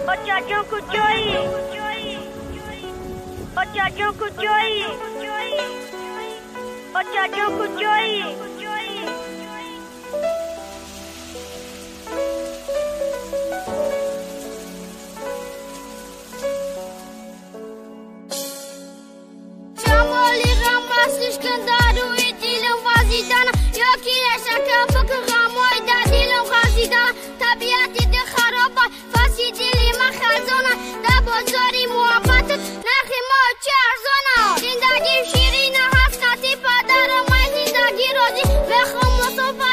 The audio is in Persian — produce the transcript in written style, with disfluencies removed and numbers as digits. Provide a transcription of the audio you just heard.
بچه جون کجایی؟ بچه جون کجایی؟ بچه جون کجایی؟ شمالی غم بسش کن داروی دیلم وزیدن یا کی شکر فکر غمای در دیلم غزیدن طبیعتی ده خرابه فسی دیلی من خرزانه در بازاری محبتت نخی ما چه ارزانه زندگی شیرینه هست خطی پدر من زندگی رازی بخوام مصطفی